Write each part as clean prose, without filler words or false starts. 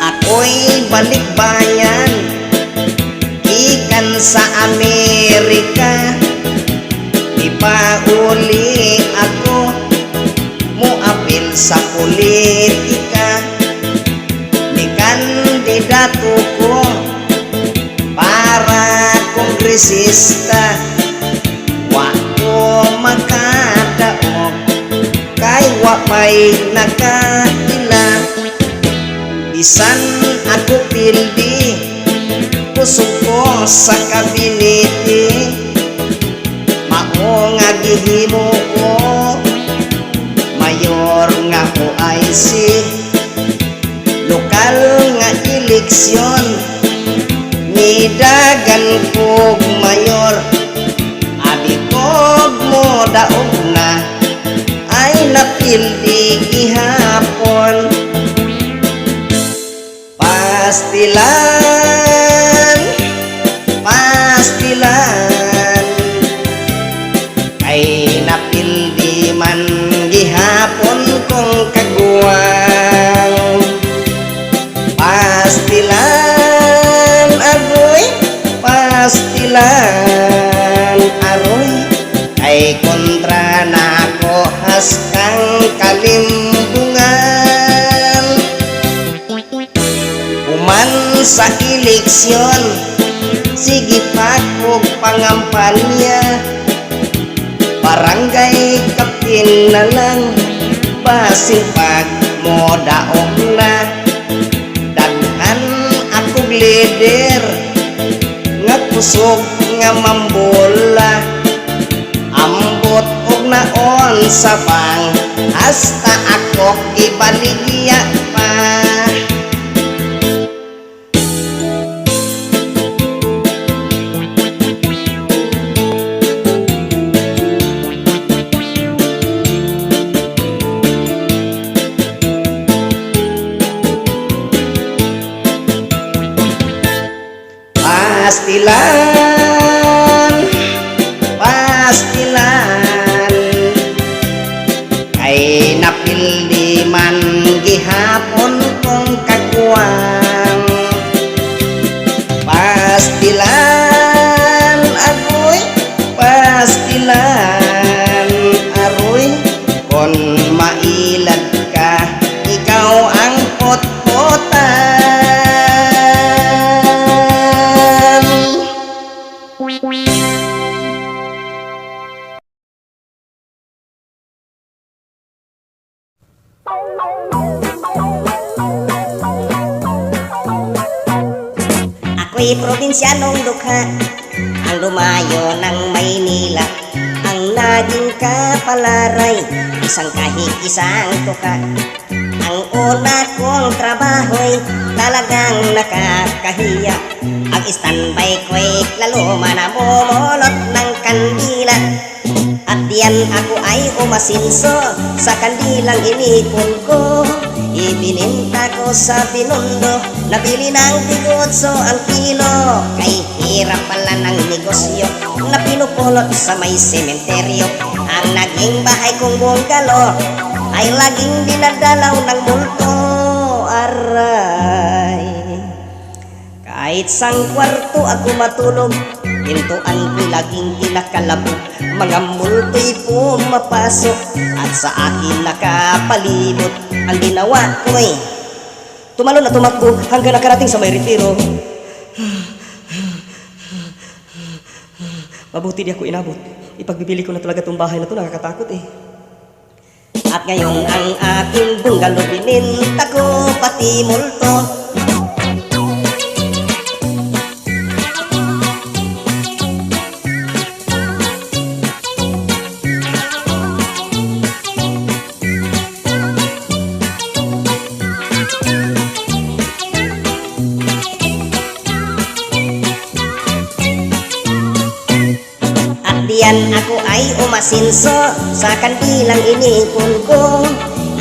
Ako'y balikbayan ikan sa Amerika. Ipauli ako muapil sa politika. Ni kandidato ko para kongresista. Wa ko makadaog kay wapay nakahila. Bisan ako pildi kusog ko sa kabinete. Mao nga gihimo ko mayor nga OIC. Lokal nga eleksyon nidagan kog mayor. Abi kog mo daog na ay napildi gihapon. Pastilan, pastilan, kay napildi man gihapon kong kaguwang. Pastilan, agoy, pastilan, aroy, kay kontra na ko haskang kalimbungan. Human sa eleksyon, sige pagkog pangampanya. Barangay kapin na lang, basin pag mo daog na. Daghan akong leader, nga kusog nga mambola. Ambot og naon sa bang, hasta ako ibaligya pa. Pastilan, pastilan, kay napildi man gihapon kong kakuwang. Pastilan, agoy, pastilan, aroy, kon mailad ka, ikaw ang pot-potan. Ako'y probinsyanong dukha, ang lumayo ng Maynila. Ang naging kapalaray, isang kahig isang tuka. Ang una kong trabaho'y talagang nakakahiya. Ang standby ko'y lalo manamumulot ng kandila. At diyan ako ay umasinso sa kandilang inipon ko. Ibininta ko sa Binondo, nabili ng tigotso ang kilo. Kay hirap pala ng negosyo na pinupulot sa may sementeryo. Ang naging bahay kong bungalo ay laging dinadalaw ng multo. Aray, kahit sang kwarto ako matulog, pintuan ko'y laging kinakalabog. Mga multo'y pumapasok at sa akin nakapalibot. Ang ginawa ko'y tumalon at tumakbo hanggang nakarating sa may retiro. Mabuti di ako inabot. Ipagbibili ko na talaga itong bahay na ito, nakakatakot eh. At ngayon ang aking bungalow bininta ko pati multo. Diyan ako ay umasinso sa kandilang inipon ko.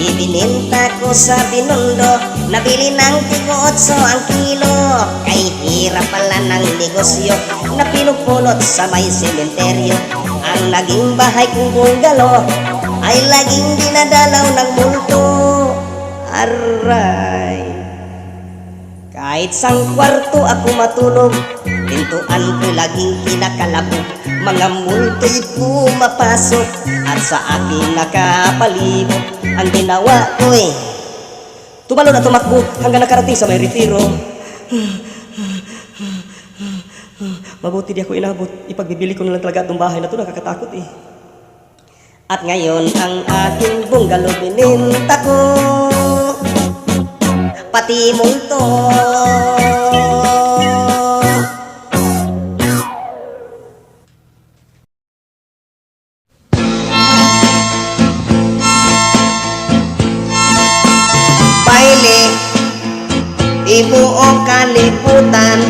Ibininta ko sa Binondo, nabili ng tig-8 ang kilo. Kay hirap pala ng negosyo na pinupulot sa may sementeryo. Ang naging bahay kong bungalo ay laging dinadalaw ng multo. Aray, kahit sang kwarto ako matulog, pintuan ko'y laging kinakalabog. Mga multo'y pumapasok at sa akin nakapalibot. Ang ginawa ko'y tumalo na tumakbo hanggang nakarating sa may retiro. Mabuti di ako inabot. Ipagbibili ko na lang talaga itong bahay na ito. Nakakatakot eh. At ngayon ang aking bungalow bininta ko, pati multo. Baile, ibuong kalibutan.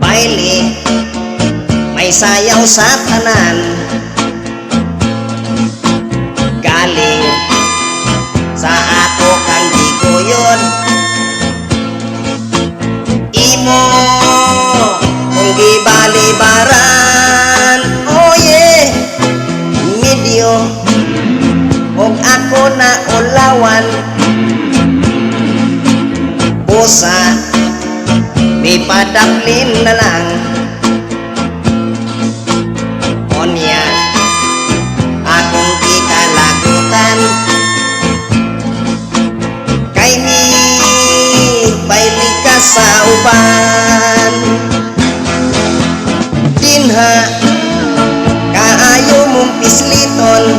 Baile, may sayaw sa tanan. Galing sa ako kang diguyon. Imo kung gibalibaran. Oh yeah, medyo og ako na ulawan. Busa may padaplin na lang. Onya akong ikalagutan. Kay ni baili ka sa uban. Dinha kaayo mong pisliton,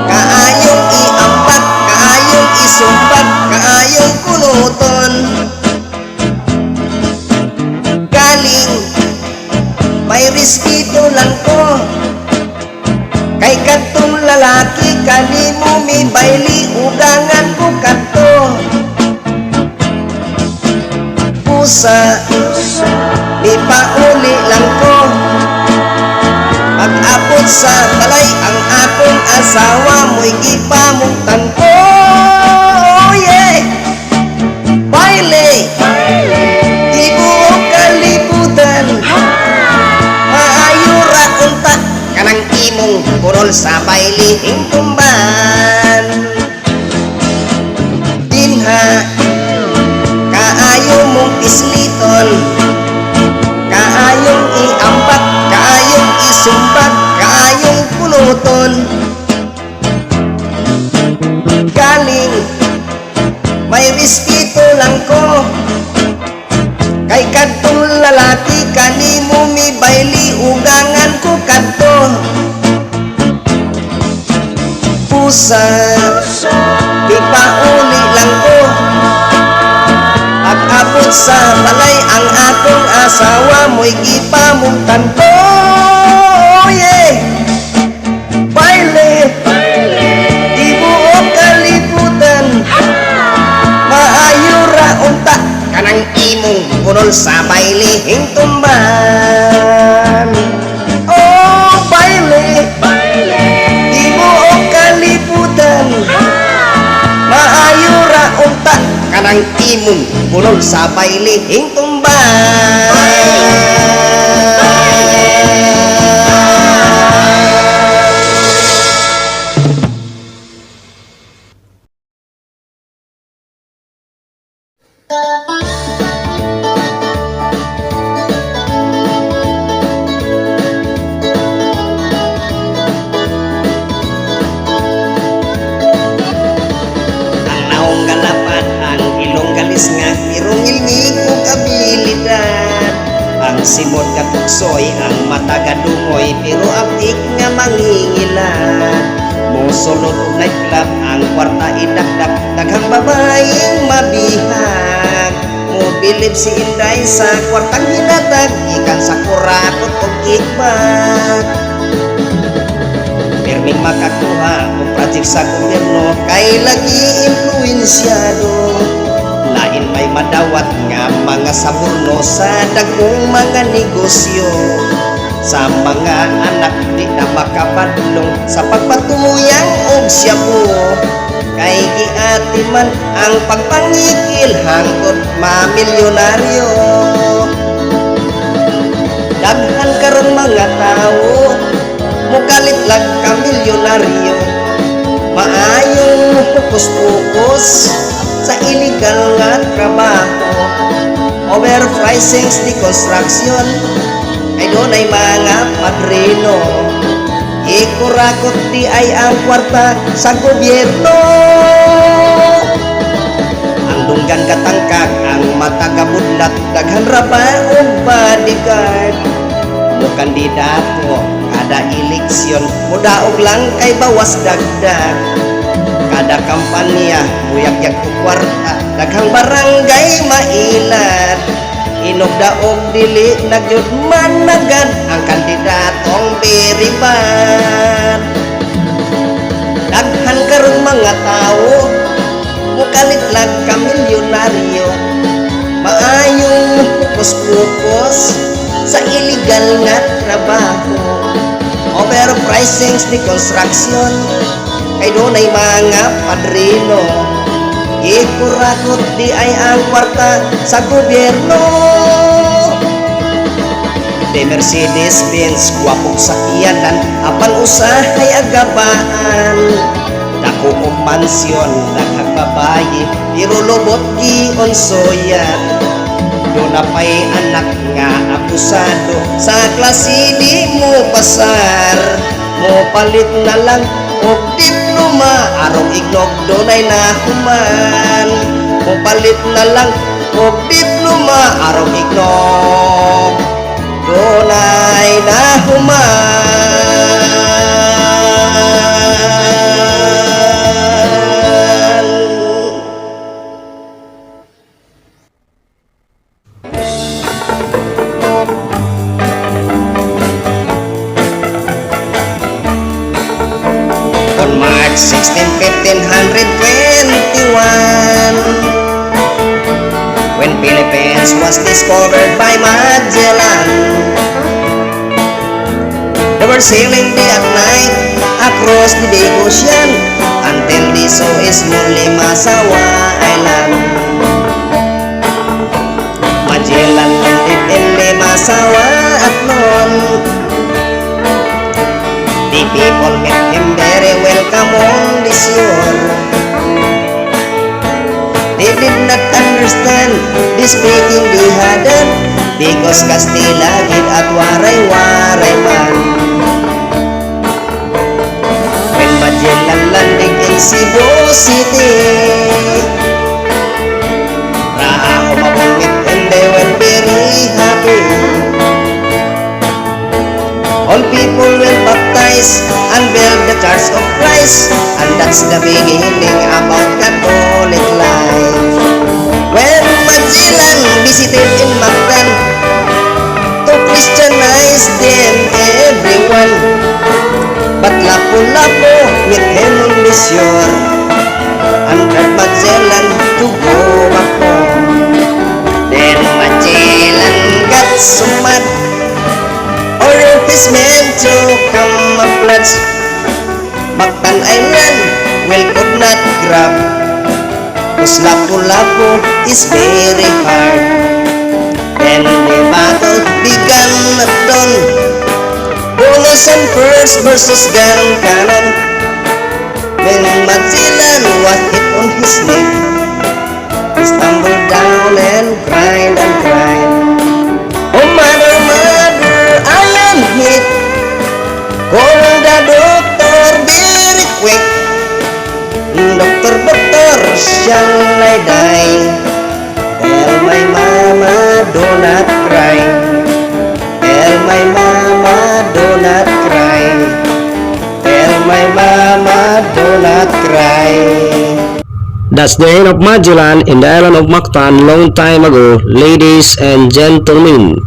kaayong iambat, kaayong isumbat, kaayong kunuton. Galing may respeto lang ko kay kadtong lalaki, kanimo mi baili ugangan ko kadto. Pusa di pauli lang ko, pag-abot sa balay ang akong asawa mo'y gipamutan ko. Oh yeah, baile, ibuong kalibutan. Maayo ra unta kanang imong kurol sa bailihing tumban. Dinha kaayo mong pisliton, kaayong iambat, kaayong isumbat, kaayong punuton. Galing may respeto lang ko kay kadtong lalaki, kanimo mi baili ugangan ko kadto. Pusa di pauli lang ko, pag-abot sa balay ang akong asawa mo'y gipamutan ko. Oh yeah, baile, ibuong kalibutan. Maayo ra unta kanang imong kunol sa bailihing tumban. Oh baile, ibuong kalibutan. Maayo ra unta kanang imong kunol sa bailihing tumban. Simot katuksoy ang mata kadungoy, pero aptik nga mangingilan. Mosulod og nightclub ang kwarta idakdak, daghang babaeng mabihag. Mobilib si Inday sa kwartang hinatag, ikan sa kurakot og kickback. Perming makakuha og project sa gobyerno, kay lagi influensyado. Lain may madawat nga mga saburno sa dagkong mga negosyo. Sa mga anak di na makapadlong sa pagpatuyang og syabu. Kay giati man ang pagpangikil hangtod mamilyonaryo. Daghan karon lag ka milyonaryo, maayong pukos-pukos sa illegal nga trabaho. Overpricing di construction, ay doon ay mga padrino. Ikurakot di ay ang kwarta sa gobyerno. Ang dunggan katangkag, ang matagabudlat, daghan ra ba og bodyguard. Mo kandidato kada eleksyon, mudaog lang kay bawas dagdag. Kada kampanya, buyag-yag ko kwarta, daghang barangay mailat. Inog daog dili nagyud managad ang kandidatong very bad. Daghan karong mga tao, mukalit lang ka milyonaryo, maayong pukos-pukos sa illegal nga trabaho. Overpricing di construction, kay doon ay mga padrino. Ikurakot di ay ang kwarta sa gobyerno. De Mercedes-Benz, guwapong sakyanan, apan usahay agabaan. Dako og mansyon, daghang babayi, pero lubot giunsoyan. Doon na pa'y anak nga akusado, sa klase di mo pasar. Mo palit na lang og diploma, arong ignog donay nahuman. Mo palit na lang og diploma, arong ignog donay nahuman. On March 16, 1521, when Philippines was discovered by Magellan, they were sailing day and night across the big ocean until they saw a small Limasawa Island. Magellan landed in Limasawa at noon. The people met him very welcome on the shore. They did not understand the speaking they had done, because Kastila gid at waray-waray man. When Magellan landing in Cebu City, Raha umabungit and they were very happy. All people will baptize and build the church of Christ, and that's the beginning about Catholic life. When Magellan visited in Mactan to Christianize them everyone, but Lapu-Lapu met him on the shore and tried Magellan to go back home. Then Magellan got so mad, ordered his men to come and pledge. Mactan Island will could not grab, cause Lapu-Lapu is very hard. Then the battle began at dawn, bullets and first versus gun cannon. When Magellan was hit on his neck, he stumbled down and cried and cried. Oh mother, mother, I am hit. Call the doctor very quick. Doctor, doctor, shall I die? Tell my mama, do not cry. Tell my mama, do not cry. Tell my mama, do not cry. That's the end of Magellan in the island of Mactan long time ago, ladies and gentlemen.